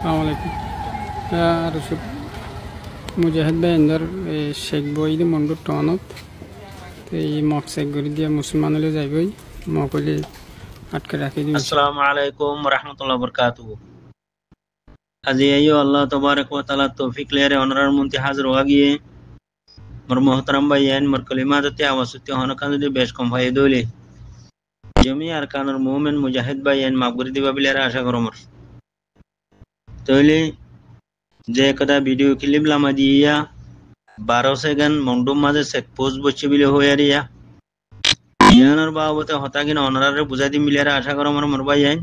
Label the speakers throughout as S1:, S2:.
S1: Assalamualaikum. Arusub Mujahid Bender Sheikh Boy di Mondur Tonot. এই mock check কৰি দিয়া মুছলমানলৈ যাবই মকলি আটকে রাখি দিই।
S2: আসসালামু আলাইকুম রাহমাতুল্লাহি ওয়া বারাকাতুহু। আজি আইয়ো আল্লাহ তাবারক ওয়া তাআলা তৌফিক লেরে অনরার মন্তি হাজির হওয়া গিয়ে মোর মোহতারাম ভাইয়ান মোর কলিমাতে আওয়াজতে হনকান যদি বেশ কম ভাই দইলে জমি আর কানুর মুমিন মুজাহিদ ভাইয়ান মাগবরি দিবা বিলেরে আশা করো মোর তইলে যে কথা ভিডিও ক্লিপ লামা দিয়া 12 সেকেন্ড মন্ডুম মাঝে চেক পোস্ট বসে বিলে হইয়ারিয়া ইয়ানোর বাবতে হতাকিন অনরারে বুঝাই দি মিলিয়ারে আশা করো মোর ভাইয়ান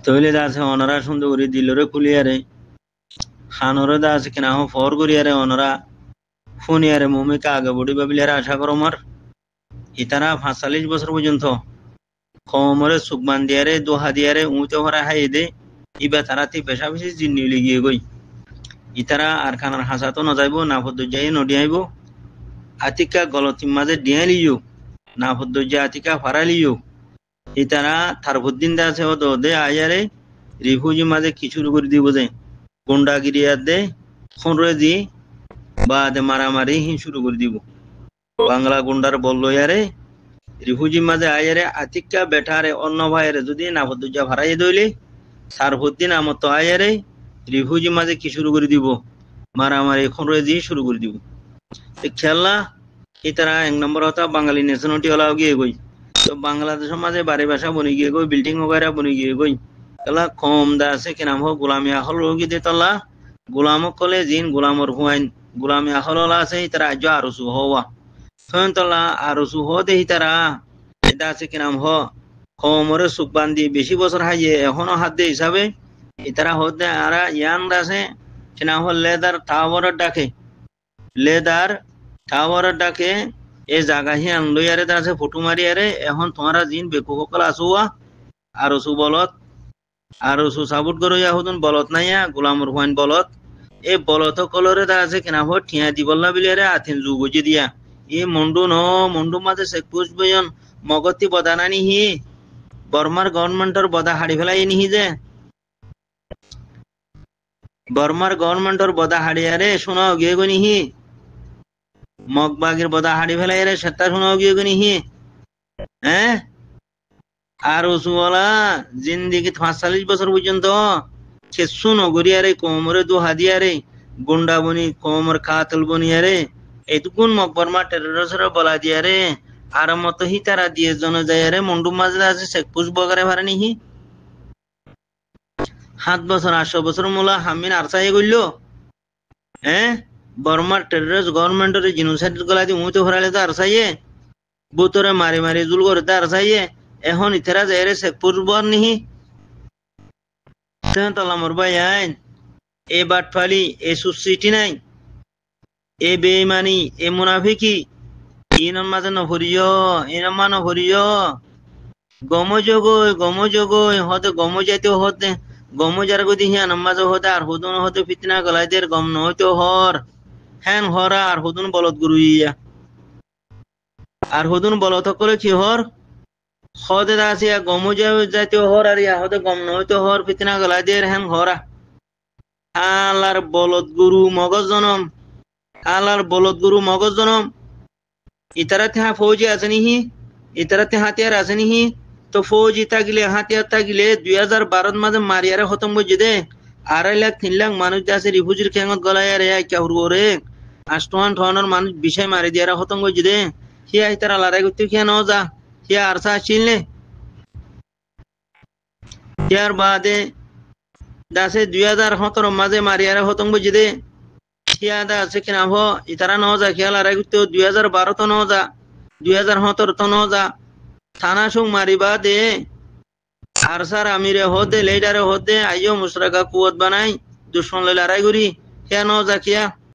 S2: তইলে দাসে অনরা সুন্দর করে দিলরে খুলিয়ারে খানরে দাসে কিনা হো ফর করিয়ারে অনরা ফোনিয়ারে মুমিকা আগে বডি বাবিলারে আশা করো মার ইতারা 45 বছর পর্যন্ত কমরে সুকমান দিয়ারে দোহা দিয়ারে উঁতে ভরা হাই দে ইবা তারাতি পেশা বেশি জিন্নি লিগিয়ে গই ইতারা আর খানার হাসা তো না যাইব না ফদ্দ যাই নডি আইব আতিকা গলতি মাঝে ডিয়া লিও না ফদ্দ যা আতিকা ফারা লিও ইতারা থারবুদ্দিন দাসে ও দে আয়ারে রিফিউজি মাঝে কিছু করে দিব যে গুন্ডাগিরিয়া দে খনরে দি বাদে মারামারি হি শুরু করে দিব বাংলা গুন্ডার বললো ইয়ারে রিফিউজি মাঝে আয়ারে আতিকা বেটারে অন্য ভাইরে যদি না ফদ্দ যা ফারাই দইলে থারবুদ্দিন আমত আয়ারে রিফিউজি মাঝে কি শুরু করে দিব মারামারি খনরে দি শুরু করে দিব খেলা ইতারা এক নম্বর হতা বাঙালি ন্যাশনালিটি হলাও গিয়ে গই তো বাংলাদেশ মাঝে বাড়ি বাসা বনি গিয়ে গই বিল্ডিং वगैरह বনি গিয়ে গই কলা কম দা আছে কি নাম হো গোলামি আহল রোগী দে তলা গোলাম কলে জিন গোলামর হুয়াইন গোলামি আহল আছে তারা আজ আরসু হওয়া ফেন তলা আরসু হ দে তারা এটা আছে কি নাম হো কমরে সুক বান্ধি বেশি বছর হাইয়ে এখনো হাত দে হিসাবে ইতারা হতে আর ইয়াং আছে কি নাম হো লেদার টাওয়ার ডাকে লেদার টাওয়ার ডাকে এ জায়গা হি আনলো ইয়ারে আছে ফটো মারি আরে এখন তোমারা জিন বেকু সকল আসুয়া আর সু বলত আর সু সাপোর্ট করো ইয়া হতুন বলত নাইয়া গোলামর হুয়াইন বলত এ বলত কলরে দা আছে কিনা হো ঠিয়া দিবল্লা বিলিয়ারে আথিন জুগজি দিয়া এ মন্ডু মাঝে চেক পোস্ট বয়ন মগতি বদানানি হি বর্মার গভর্নমেন্টর বদা হাড়ি ফেলাই নিহি যে বর্মার গভর্নমেন্টর বদা হাড়িয়ারে শোনা গিয়ে গনি হি মগবাগের বদা হাড়ি ফেলাই রে সেটা শোনাও গিয়ে গনি হি হ্যাঁ আর ওসুওয়ালা জিন্দিগি 45 বছর পর্যন্ত কিছু নগরিয়ারে কোমরে দু হাদিয়ারে গুন্ডা বনি কোমর কাতল বনিয়ারে এটুকুন মকবরমা টেররিস্টরা বলা দিয়ারে আর মত হি তারা দিয়ে জন যায়ারে মন্ডু মাঝে আছে চেক পোস্ট বগারে ভারে হি 7 বছর 8 বছর মোলা হামিন আরসাই গইল হ্যাঁ বর্মার টেররিস্ট গভর্নমেন্টের জিনোসাইড গলা দি মুতে ভরালে তো আরসাইয়ে বুতরে মারি মারি জুল করে তো আরসাইয়ে এখন ইতারা যায়রে চেক পোস্ট বর নিহি তেন তলা মোর ভাই আইন এ বাটফালি এ সুসিটি নাই এ বেঈমানি এ মুনাফিকি ইনন মাঝে নভরিয় গমজগই হতে গম যাইতে হতে গম যার গদি হিয়া নামাজে হতে আর হুদুন হতে ফিতনা গলাইদের গম নহইতে হর হ্যান হরা আর হুদুন বলত গুরুইয়া আর হুদুন বলত করে কি হর হতে দাসিয়া গম যাইতে হর আর ইয়া হতে গম নহইতে হর ফিতনা গলাইদের হ্যান হরা আল্লাহর বলত গুরু মগজ জনম ইতারা তেহা ফৌজি আছে নিহি ইতারা তে হাতিয়ার আছে নিহি তো ফৌজি তাগিলে হাতিয়ার তাগিলে 2012 মাঝে মারিয়ারে খতম বুঝি দে 2.5 লাখ 3 লাখ মানুষ আছে রিফিউজির খেঙ্গত গলায়ারে কি হরবো রে আষ্টমান ধরনের মানুষ বিষয় মারি দিয়ারা খতম বুঝি দে হিয়া ইতারা লড়াই করতে কি না যা হিয়া আরসা চিনলে হিয়ার বাদে দাসে 2017 মাঝে মারিয়ারে খতম বুঝি দে হিয়া দা আছে কিনা হো ইতারা ন যা খেয়াল লড়াই করতে 2012 তো ন যা 2017 তো ন যা থানা সুং মারিবা দে আরসার আমিরে হদে লেডারে হদে আইও মুশরাকা কুওয়াত বানাই দুশ্মন লড়াই করি হে ন যা কিয়া